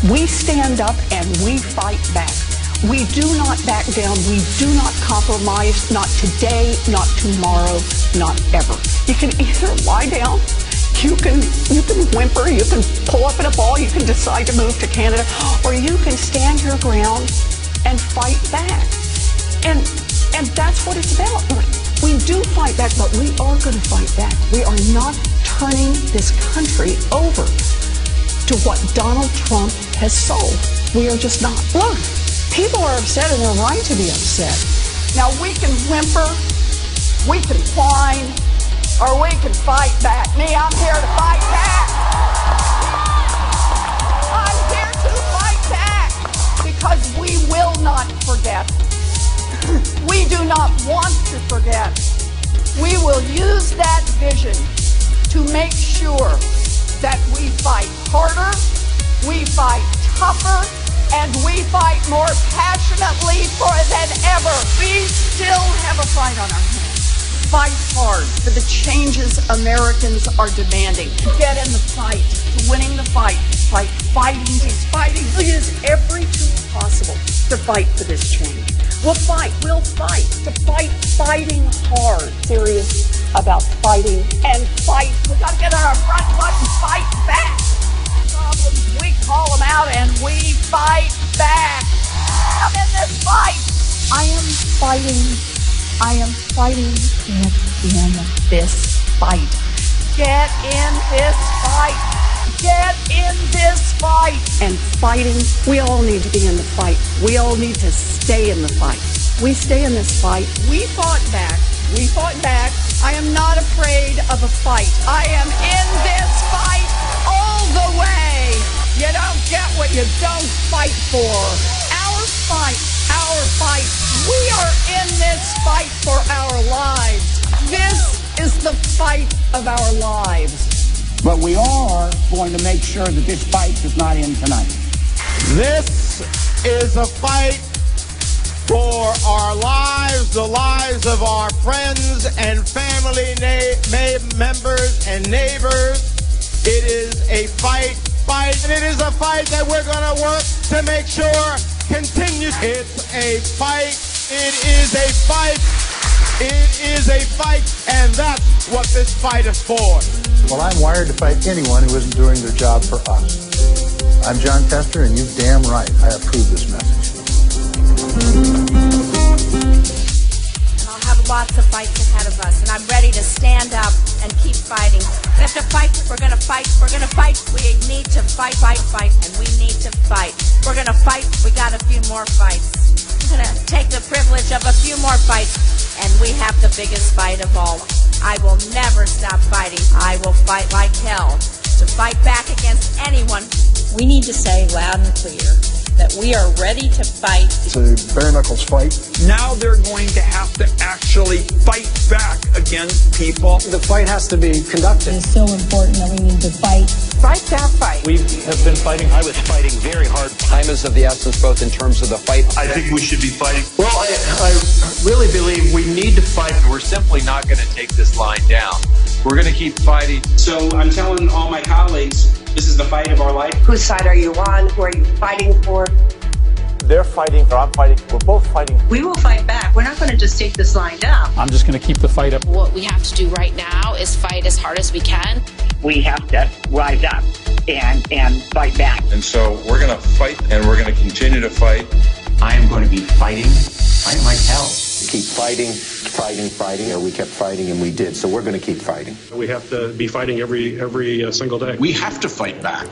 We stand up and we fight back. We do not back down. We do not compromise. Not today, not tomorrow, not ever. You can either lie down, you can whimper, you can pull up in a ball, you can decide to move to Canada, or you can stand your ground and fight back. And that's what it's about. We do fight back, but we are going to fight back. We are not turning this country over to what Donald Trump has sold. We are just not. Look, people are upset and they're right to be upset. Now we can whimper, we can whine, or we can fight back. Me, I'm here to fight back. I'm here to fight back because we will not forget. We do not want to forget. We will use that vision to make sure that we fight harder, we fight tougher, and we fight more passionately than ever. We still have a fight on our hands. Fight hard for the changes Americans are demanding. Get in the fight, winning the fight. Fighting. We use every tool possible to fight for this change. We'll fight to fighting hard. Serious about fighting and fight. We got to get on our front foot and fight back. Problems, we call them out and we fight back. I'm in this fight. I am fighting in this fight. Get in this fight. Get in this fight. And fighting, we all need to be in the fight. We all need to stay in the fight. We stay in this fight. We fought back. I am not afraid of a fight. I am in this fight all the way. You don't get what you don't fight for. Our fight. We are in this fight for our lives. This is the fight of our lives. But we are going to make sure that this fight does not end tonight. This is a fight for our lives, the lives of our friends and family members and neighbors. It is a fight, and it is a fight that we're going to work to make sure continues. It's a fight. It is a fight. It is a fight, and that's what this fight is for. Well, I'm wired to fight anyone who isn't doing their job for us. I'm John Tester, and you're damn right. I approve this message. And I'll have lots of fights ahead of us, and I'm ready to stand up and keep fighting. We have to fight. We're going to fight. We're going to fight. We need to fight, and we need to fight. We're going to fight. We got a few more fights. We're going to take the privilege of a few more fights, and we have the biggest fight of all. I will never stop fighting. I will fight like hell to fight back against anyone. We need to say loud and clear that we are ready to fight. It's a bare-knuckles fight. Now they're going to have to actually fight back against people. The fight has to be conducted. It's so important that we need to fight. Fight that fight. We have been fighting. I was fighting very hard. Time is of the essence, both in terms of the fight. I think we should be fighting. Well, I really believe we need to fight. We're simply not going to take this line down. We're going to keep fighting. So I'm telling all my colleagues, this is the fight of our life. Whose side are you on? Who are you fighting for? They're fighting, or I'm fighting. We're both fighting. We will fight back. We're not going to just take this line down. I'm just going to keep the fight up. What we have to do right now is fight as hard as we can. We have to rise up and fight back. And so we're going to fight, and we're going to continue to fight. I am going to be fighting like hell. Keep fighting, and we kept fighting, and we did. So we're going to keep fighting. We have to be fighting every single day. We have to fight back,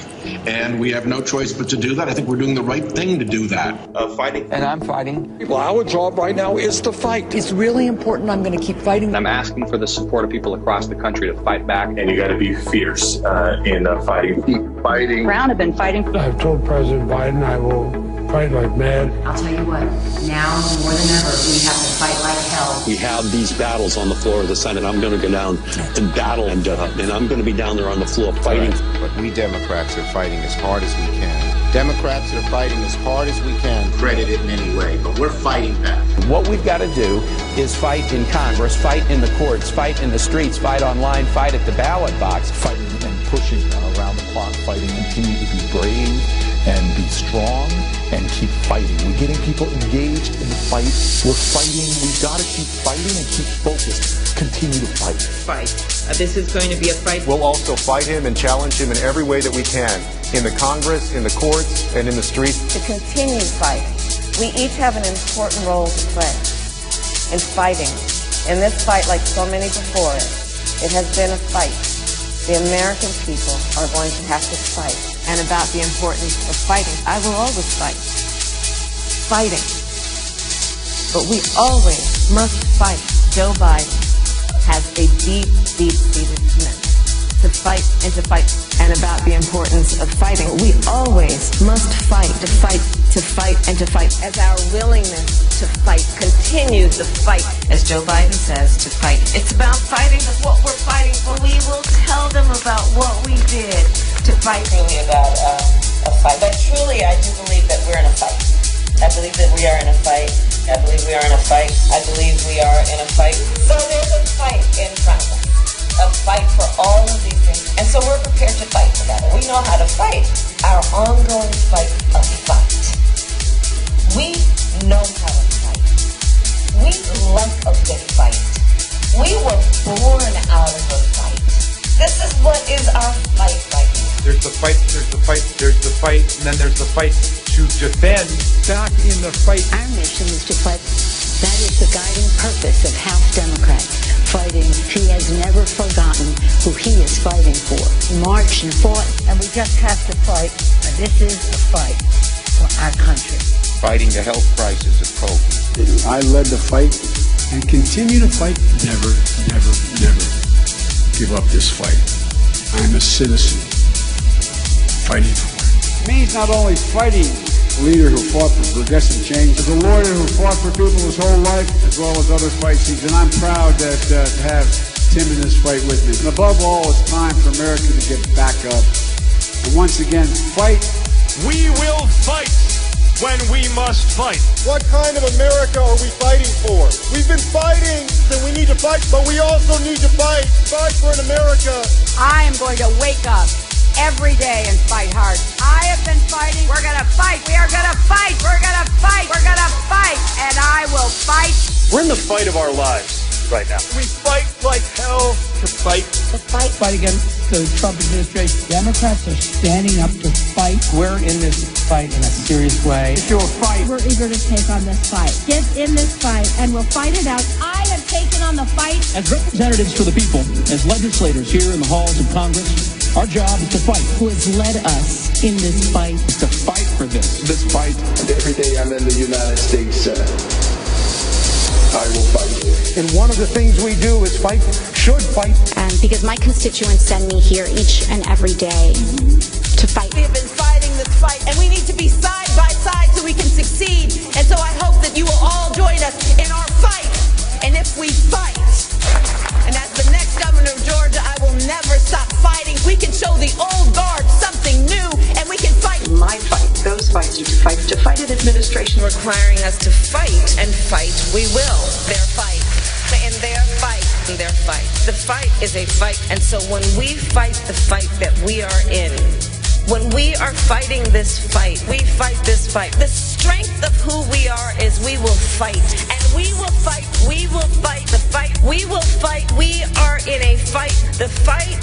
and we have no choice but to do that. I think we're doing the right thing to do that. Fighting. And I'm fighting. Well, our job right now is to fight. It's really important. I'm going to keep fighting. I'm asking for the support of people across the country to fight back. And you got to be fierce in fighting. Keep fighting. Brown have been fighting. I've told President Biden I will fight like mad. I'll tell you what, now more than ever, we have to fight like hell. We have these battles on the floor of the Senate. I'm going to go down and battle, and I'm going to be down there on the floor fighting. Right. But we Democrats are fighting as hard as we can. Democrats are fighting as hard as we can. Credit it in any way, but we're fighting back. What we've got to do is fight in Congress, fight in the courts, fight in the streets, fight online, fight at the ballot box. Fighting and pushing around the clock, fighting, continue to be brave and be keep strong and keep fighting. We're getting people engaged in the fight. We're fighting. We've got to keep fighting and keep focused. Continue to fight. Fight. This is going to be a fight. We'll also fight him and challenge him in every way that we can, in the Congress, in the courts, and in the streets. To continue fighting. We each have an important role to play in fighting. In this fight, like so many before it, it has been a fight. The American people are going to have to fight. And about the importance of fighting, I will always fight. Fighting. But we always must fight. Joe Biden has a deep, deep-seated commitment to fight and to fight. And about the importance of fighting, we always must fight, to fight, to fight, and to fight. As our willingness to fight continues the fight, as Joe Biden says, to fight. It's about fighting what we're fighting for. We will tell them about what we did to fight. Really about a fight. But truly, I do believe that we're in a fight. I believe that we are in a fight. I believe we are in a fight. I believe we are in a fight. So there's a fight in front of us. A fight for all of these things. And so we're prepared to fight for that. We know how to fight. Our ongoing fight of fight. We know how to fight. We like a good fight. We were born out of a fight. This is what is our fight right now. There's the fight, there's the fight, there's the fight, and then there's the fight to defend. Back in the fight. Our mission is to fight. That is the guiding purpose of House Democrats. Fighting. He has never forgotten who he is fighting for. Marched and fought. And we just have to fight. And this is a fight for our country. Fighting the health crisis of COVID. I led the fight and continue to fight. Never, never, never give up this fight. I'm a citizen fighting for it. It means not only fighting a leader who fought for progressive change, as a lawyer who fought for people his whole life, as well as other fights, and I'm proud that to have Tim in this fight with me. And above all, it's time for America to get back up. And once again, fight. We will fight when we must fight. What kind of America are we fighting for? We've been fighting, then we need to fight, but we also need to fight. Fight for an America. I am going to wake up every day and fight hard. I have been fighting. We're going to fight. We are going to fight. We're going to fight. We're going to fight. And I will fight. We're in the fight of our lives right now. We fight like hell to fight. To fight against the Trump administration. Democrats are standing up to fight. We're in this fight in a serious way. It's your fight. We're eager to take on this fight. Get in this fight and we'll fight it out. I have taken on the fight. As representatives for the people, as legislators here in the halls of Congress, our job is to fight. Who has led us in this fight? Is to fight for this. This fight. Every day I'm in the United States, I will fight. And one of the things we do is fight, should fight. Because my constituents send me here each and every day to fight. We have been fighting this fight, and we need to be side by side so we can succeed. And so I hope that you will all join us in our fight. And if we fight, and as the next governor of Georgia, I will never stop fighting. We can show the old guard something new, and we can fight. My fight, those fights to fight an administration Requiring us to fight, and fight we will. Their fight, and their fight, and their fight. The fight is a fight, and so when we fight the fight that we are in, when we are fighting this fight, we fight this fight. The strength of who we are is we will fight, and we will fight the fight, we will fight, we are in a fight, the fight.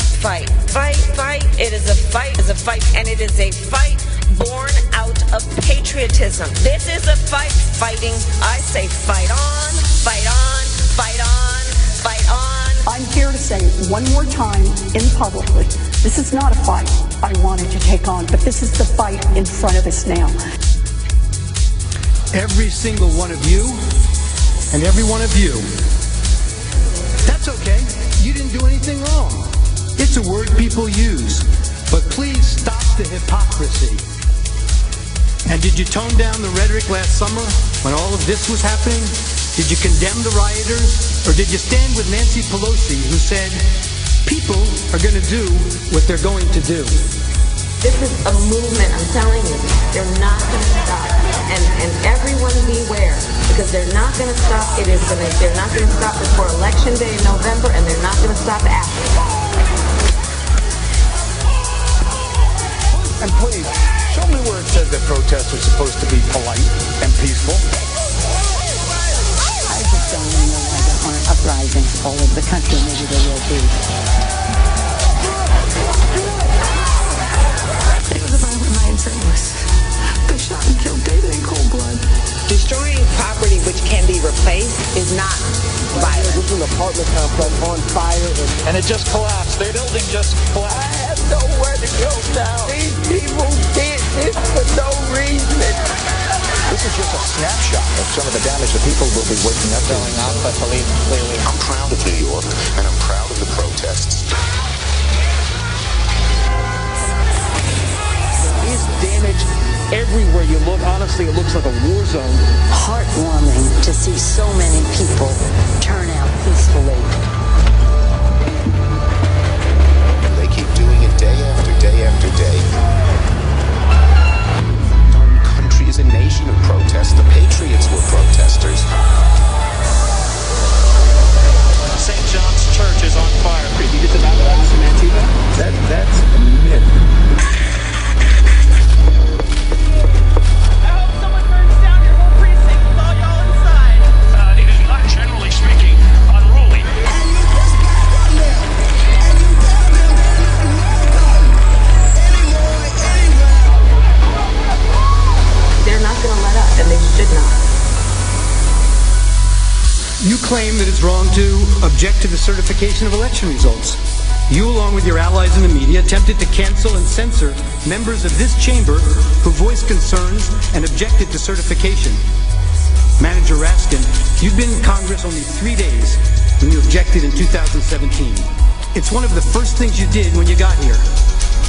It is a fight, and it is a fight born out of patriotism. This is a fight, fighting, I say fight on, fight on, fight on, fight on. I'm here to say one more time in publicly, this is not a fight I wanted to take on, but this is the fight in front of us now. Every single one of you and every one of you. That's okay. You didn't do anything wrong. It's a word people use. But please stop the hypocrisy. And did you tone down the rhetoric last summer when all of this was happening? Did you condemn the rioters? Or did you stand with Nancy Pelosi, who said, people are going to do what they're going to do? This is a movement, I'm telling you. They're not going to stop. And everyone beware, because they're not going to stop. They're not going to stop before Election Day in November, and they're not going to stop after. And please, show me where it says that protests are supposed to be polite and peaceful. I just don't know why there aren't uprisings all over the country. Maybe there will be. It was a violent night in St. Louis. They shot and killed David in cold blood. Destroying property which can be replaced is not violent. This is an apartment complex on fire and it just collapsed. The building just collapsed. I have nowhere to go now. These people did this for no reason. This is just a snapshot of some of the damage that people will be waking up to. Not the police, clearly. I'm proud of New York, and I'm proud of the protests. There is damage everywhere you look. Honestly, it looks like a war zone. Heartwarming to see so many people turn out peacefully. And they keep doing it day after day after day. Is a nation of protest. The Patriots were protesters. St. John's Church is on fire. You just about to ask an Antifa? That's a myth. I hope someone burns down your whole precinct with all y'all inside. It is not, generally speaking, unruly. They're not going to let up, and they should not. You claim that it's wrong to object to the certification of election results. You, along with your allies in the media, attempted to cancel and censor members of this chamber who voiced concerns and objected to certification. Manager Raskin, you've been in Congress only 3 days when you objected in 2017. It's one of the first things you did when you got here.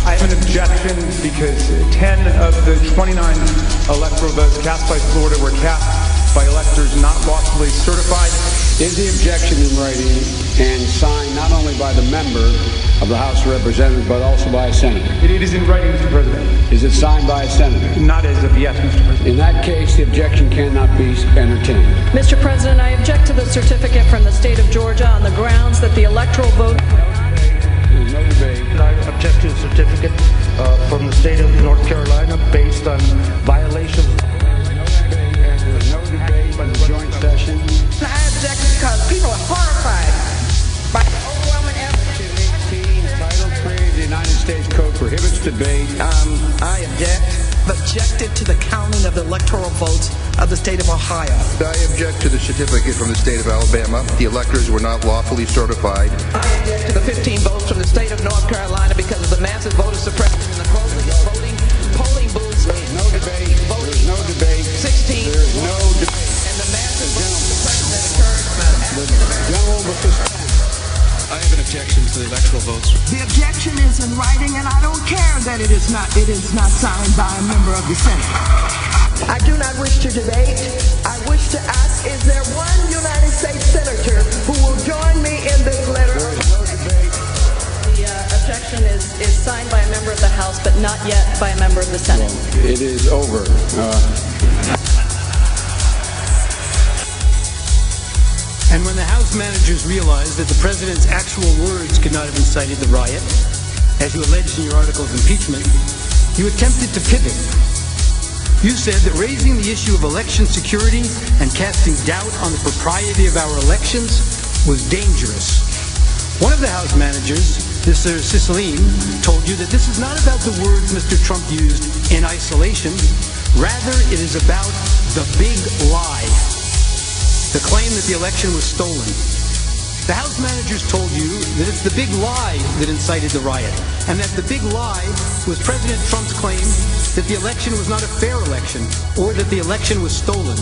I have an objection because 10 of the 29 electoral votes cast by Florida were cast by electors not lawfully certified. Is the objection in writing and signed not only by the member of the House of Representatives but also by a senator? It is in writing, Mr. President. Is it signed by a senator? Not as of yet, Mr. President. In that case, the objection cannot be entertained. Mr. President, I object to the certificate from the state of Georgia on the grounds that the electoral vote... There's no debate. I object to the certificate from the state of North Carolina based on violations. There's no debate by the joint session. I object because people are horrified by the overwhelming evidence. 218, Title 3 of the United States Code prohibits debate. I objected to the counting of the electoral votes of the state of Ohio. I object to the certificate from the state of Alabama. The electors were not lawfully certified. I object to the 15 votes from the state of North Carolina because of the massive voter suppression in the closing of polling booths. There's no debate. There's no debate. 16. There's no debate. And the massive voter suppression that occurred. I have an objection to the electoral votes. The objection is in writing, and I don't care that it is not signed by a member of the Senate. I do not wish to debate. I wish to ask, is there one United States Senator who will join me in this letter? There is no debate. The objection is signed by a member of the House, but not yet by a member of the Senate. It is over. And when the House managers realized that the president's actual words could not have incited the riot, as you alleged in your article of impeachment, you attempted to pivot. You said that raising the issue of election security and casting doubt on the propriety of our elections was dangerous. One of the House managers, Mr. Cicilline, told you that this is not about the words Mr. Trump used in isolation. Rather, it is about the big lie. The claim that the election was stolen. The House managers told you that it's the big lie that incited the riot, and that the big lie was President Trump's claim that the election was not a fair election, or that the election was stolen.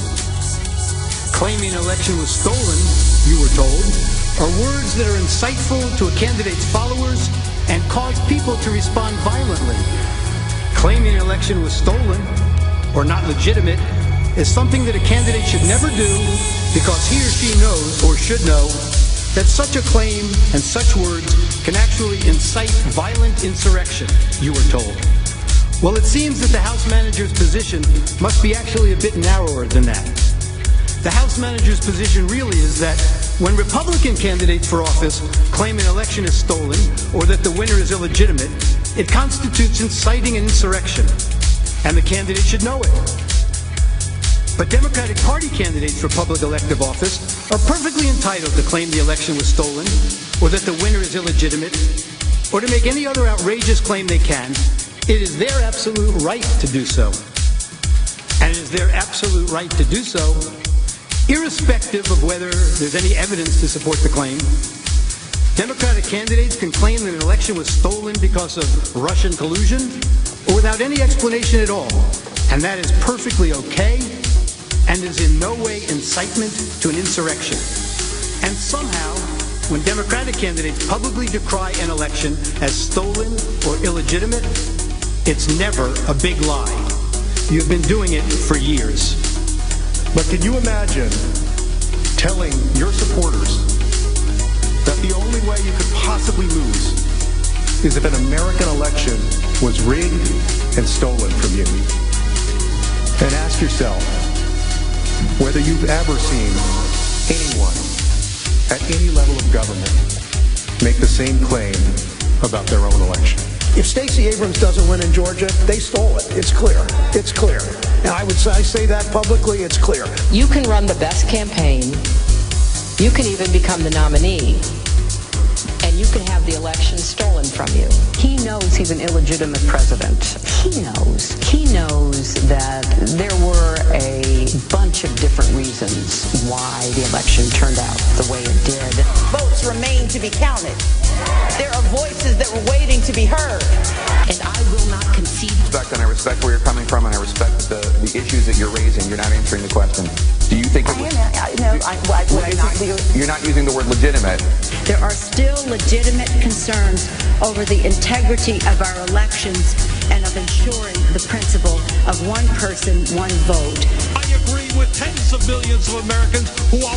Claiming an election was stolen, you were told, are words that are insightful to a candidate's followers and cause people to respond violently. Claiming an election was stolen, or not legitimate, is something that a candidate should never do because he or she knows, or should know, that such a claim and such words can actually incite violent insurrection, you were told. Well, it seems that the House manager's position must be actually a bit narrower than that. The House manager's position really is that when Republican candidates for office claim an election is stolen or that the winner is illegitimate, it constitutes inciting an insurrection. and the candidate should know it. But Democratic Party candidates for public elective office are perfectly entitled to claim the election was stolen, or that the winner is illegitimate, or to make any other outrageous claim they can. It is their absolute right to do so. And it is their absolute right to do so, irrespective of whether there's any evidence to support the claim. Democratic candidates can claim that an election was stolen because of Russian collusion, or without any explanation at all. And that is perfectly okay, and is in no way incitement to an insurrection. And somehow, when Democratic candidates publicly decry an election as stolen or illegitimate, it's never a big lie. You've been doing it for years. But can you imagine telling your supporters that the only way you could possibly lose is if an American election was rigged and stolen from you? And ask yourself whether you've ever seen anyone at any level of government make the same claim about their own election. If Stacey Abrams doesn't win in Georgia, they stole it. It's clear. It's clear. And I say that publicly, it's clear. You can run the best campaign. You can even become the nominee. And you can have the election stolen from you. He knows he's an illegitimate president. He knows that there were a bunch of different reasons why the election turned out the way it did. Votes remain to be counted. There are voices that were waiting to be heard. And I will not concede. And I respect where you're coming from, and I respect the issues that you're raising. You're not answering the question. Do you think you're not using the word legitimate? There are still legitimate concerns over the integrity of our elections and of ensuring the principle of one person, one vote. I agree with tens of millions of Americans who are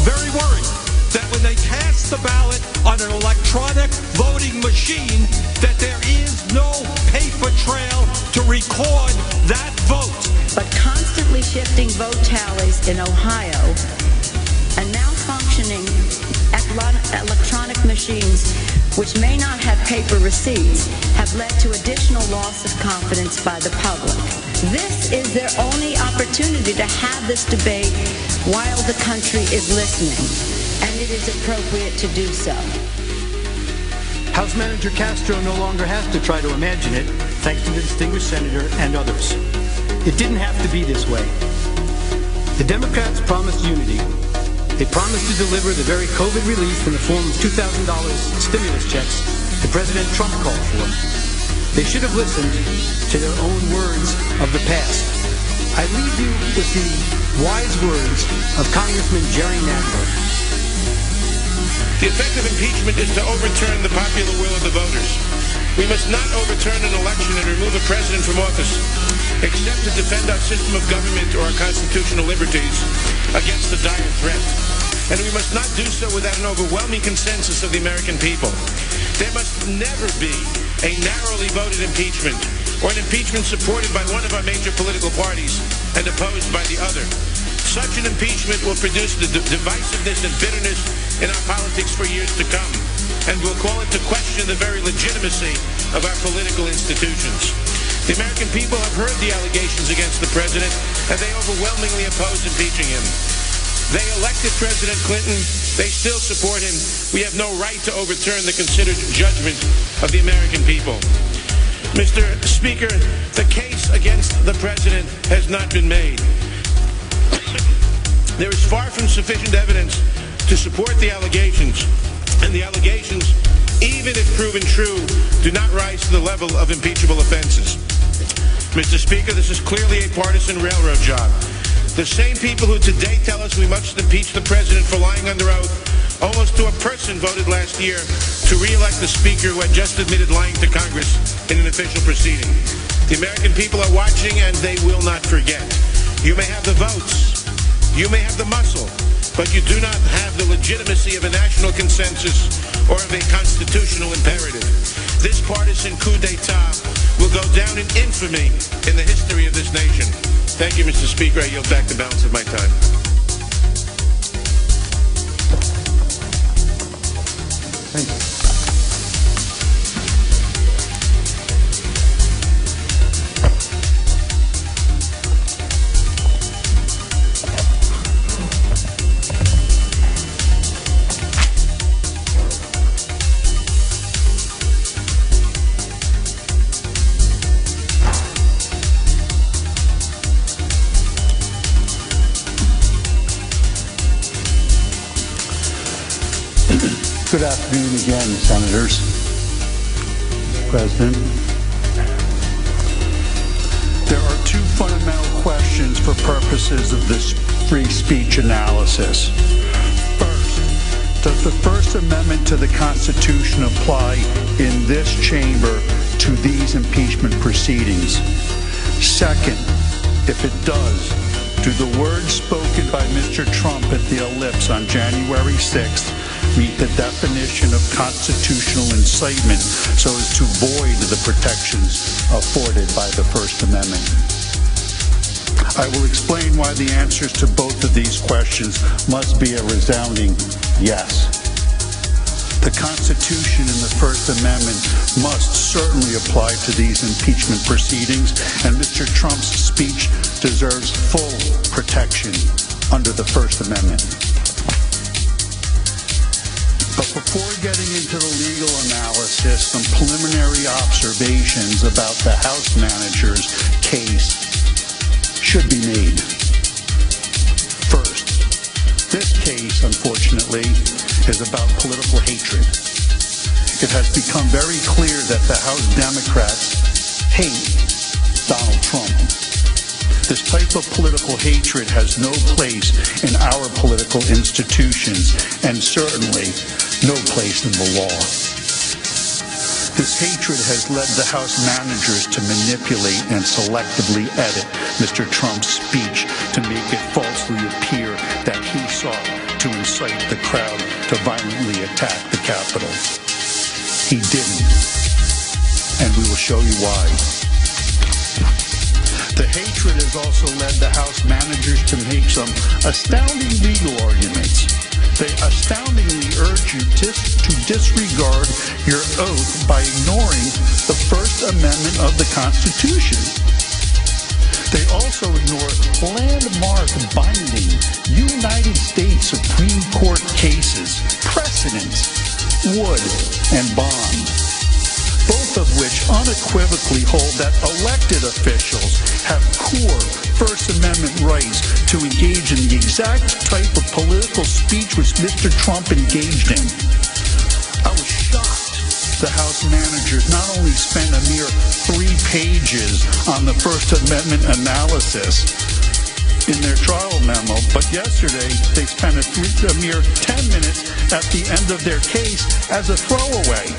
very worried that when they cast the ballot on an electronic voting machine, that there is no paper trail to record that vote. But constantly shifting vote tallies in Ohio and malfunctioning electronic machines, which may not have paper receipts, have led to additional loss of confidence by the public. This is their only opportunity to have this debate while the country is listening, and it is appropriate to do so. House Manager Castro no longer has to try to imagine it, thanks to the distinguished senator and others. It didn't have to be this way. The Democrats promised unity. They promised to deliver the very COVID relief in the form of $2,000 stimulus checks that President Trump called for. They should have listened to their own words of the past. I leave you with the wise words of Congressman Jerry Nadler. The effect of impeachment is to overturn the popular will of the voters. We must not overturn an election and remove a president from office, except to defend our system of government or our constitutional liberties against the dire threat. And we must not do so without an overwhelming consensus of the American people. There must never be a narrowly voted impeachment or an impeachment supported by one of our major political parties and opposed by the other. Such an impeachment will produce the divisiveness and bitterness in our politics for years to come, and will call into question the very legitimacy of our political institutions. The American people have heard the allegations against the president, and they overwhelmingly oppose impeaching him. They elected President Clinton. They still support him. We have no right to overturn the considered judgment of the American people. Mr. Speaker, the case against the president has not been made. There is far from sufficient evidence to support the allegations, and the allegations, even if proven true, do not rise to the level of impeachable offenses. Mr. Speaker, this is clearly a partisan railroad job. The same people who today tell us we must impeach the president for lying under oath, almost to a person voted last year to re-elect the speaker who had just admitted lying to Congress in an official proceeding. The American people are watching, and they will not forget. You may have the votes, you may have the muscle, but you do not have the legitimacy of a national consensus or of a constitutional imperative. This partisan coup d'etat will go down in infamy in the history of this nation. Thank you, Mr. Speaker. I yield back the balance of my time. Thank you. Good afternoon again, Senators. President. There are two fundamental questions for purposes of this free speech analysis. First, does the First Amendment to the Constitution apply in this chamber to these impeachment proceedings? Second, if it does, do the words spoken by Mr. Trump at the Ellipse on January 6th meet the definition of constitutional incitement so as to void the protections afforded by the First Amendment? I will explain why the answers to both of these questions must be a resounding yes. The Constitution and the First Amendment must certainly apply to these impeachment proceedings, and Mr. Trump's speech deserves full protection under the First Amendment. But before getting into the legal analysis, some preliminary observations about the House manager's case should be made. First, this case, unfortunately, is about political hatred. It has become very clear that the House Democrats hate Donald Trump. This type of political hatred has no place in our political institutions and certainly no place in the law. This hatred has led the House managers to manipulate and selectively edit Mr. Trump's speech to make it falsely appear that he sought to incite the crowd to violently attack the Capitol. He didn't, and we will show you why. The hatred has also led the House managers to make some astounding legal arguments. They astoundingly urge you to disregard your oath by ignoring the First Amendment of the Constitution. They also ignore landmark binding United States Supreme Court cases, precedents, Wood and Bond, both of which unequivocally hold that elected officials have core First Amendment rights to engage in the exact type of political speech which Mr. Trump engaged in. I was shocked the House managers not only spent a mere 3 pages on the First Amendment analysis in their trial memo, but yesterday they spent a mere 10 minutes at the end of their case as a throwaway.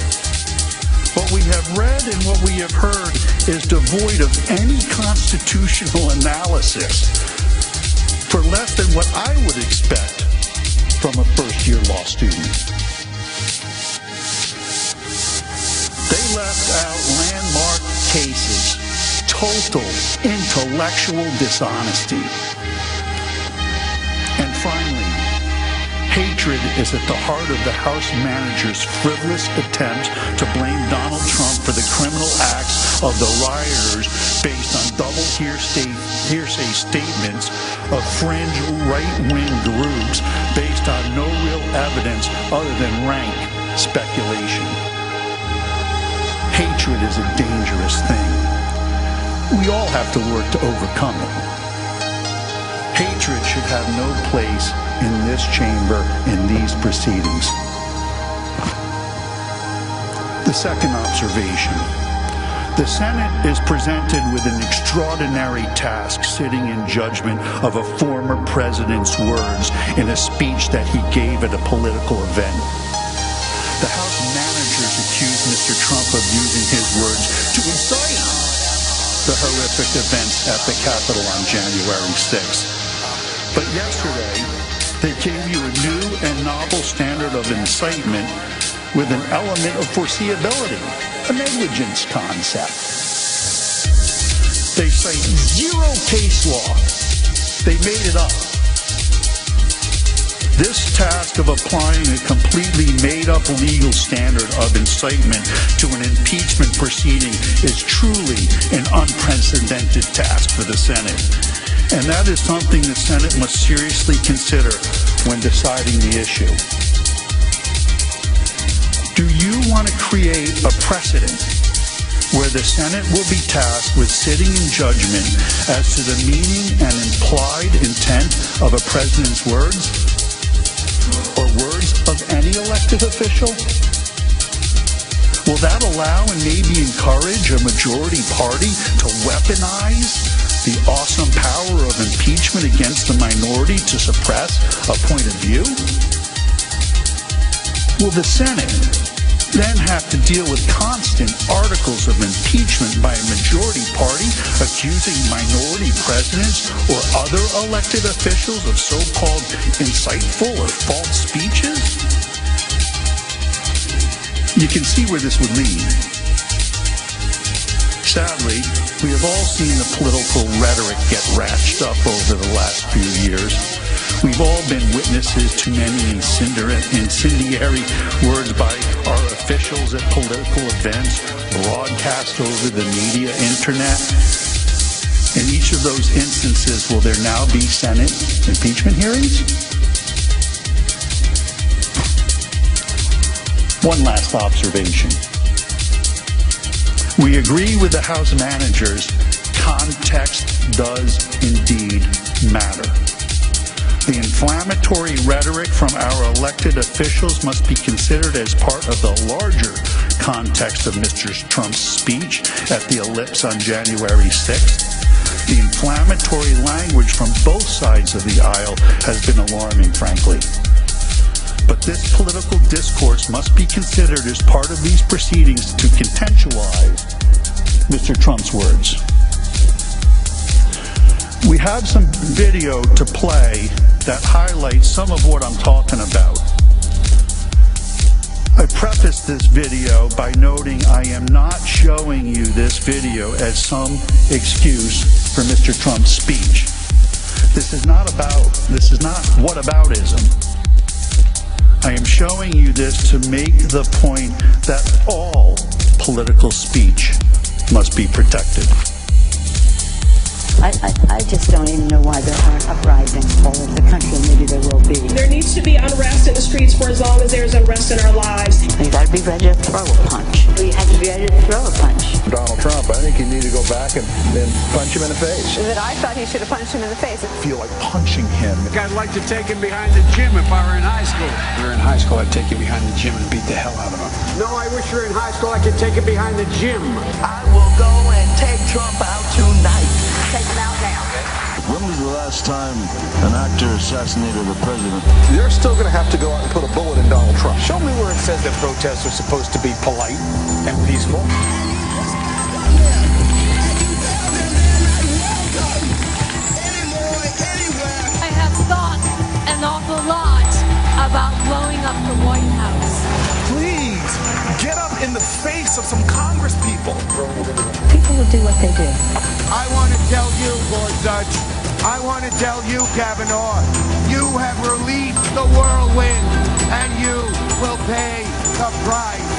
What we have read and what we have heard is devoid of any constitutional analysis for less than what I would expect from a first-year law student. They left out landmark cases, total intellectual dishonesty. And finally, hatred is at the heart of the House manager's frivolous attempt to blame Donald Trump for the criminal acts of the rioters based on double hearsay statements of fringe right-wing groups based on no real evidence other than rank speculation. Hatred is a dangerous thing. We all have to work to overcome it. Hatred should have no place in this chamber in these proceedings. The second observation. The Senate is presented with an extraordinary task sitting in judgment of a former president's words in a speech that he gave at a political event. The House managers accused Mr. Trump of using his words to incite the horrific events at the Capitol on January 6th. But yesterday, they gave you a new and novel standard of incitement with an element of foreseeability, a negligence concept. They cite zero case law. They made it up. This task of applying a completely made-up legal standard of incitement to an impeachment proceeding is truly an unprecedented task for the Senate. And that is something the Senate must seriously consider when deciding the issue. Do you want to create a precedent where the Senate will be tasked with sitting in judgment as to the meaning and implied intent of a president's words? or words of any elected official? Will that allow and maybe encourage a majority party to weaponize the awesome power of impeachment against the minority to suppress a point of view? Will the Senate then have to deal with constant articles of impeachment by a majority party accusing minority presidents or other elected officials of so-called insightful or false speeches? You can see where this would lead. Sadly, we have all seen the political rhetoric get ratcheted up over the last few years. We've all been witnesses to many incendiary words by our officials at political events, broadcast over the media, internet. In each of those instances, will there now be Senate impeachment hearings? One last observation. We agree with the House managers, context does indeed matter. The inflammatory rhetoric from our elected officials must be considered as part of the larger context of Mr. Trump's speech at the Ellipse on January 6th. The inflammatory language from both sides of the aisle has been alarming, frankly. But this political discourse must be considered as part of these proceedings to contextualize Mr. Trump's words. We have some video to play that highlights some of what I'm talking about. I preface this video by noting I am not showing you this video as some excuse for Mr. Trump's speech. This is not whataboutism. I am showing you this to make the point that all political speech must be protected. I just don't even know why there aren't uprisings all over the country. Maybe there will be. There needs to be unrest in the streets for as long as there's unrest in our lives. You got to be ready to throw a punch. You have to be ready to throw a punch. Donald Trump, I think you need to go back and then punch him in the face. That I thought he should have punched him in the face. I feel like punching him. I'd like to take him behind the gym if I were in high school. If we were in high school, I'd take him behind the gym and beat the hell out of him. No, I wish you were in high school. I could take him behind the gym. I will go and take Trump out tonight. Take him out now. When was the last time an actor assassinated a president? They're still going to have to go out and put a bullet in Donald Trump. Show me where it says that protests are supposed to be polite and peaceful. I have thought an awful lot about blowing up the White House. Please, get up in the face of some Congress people. People will do what they do. I want to tell you, Lord Judge, I want to tell you, Kavanaugh, you have released the whirlwind, and you will pay the price.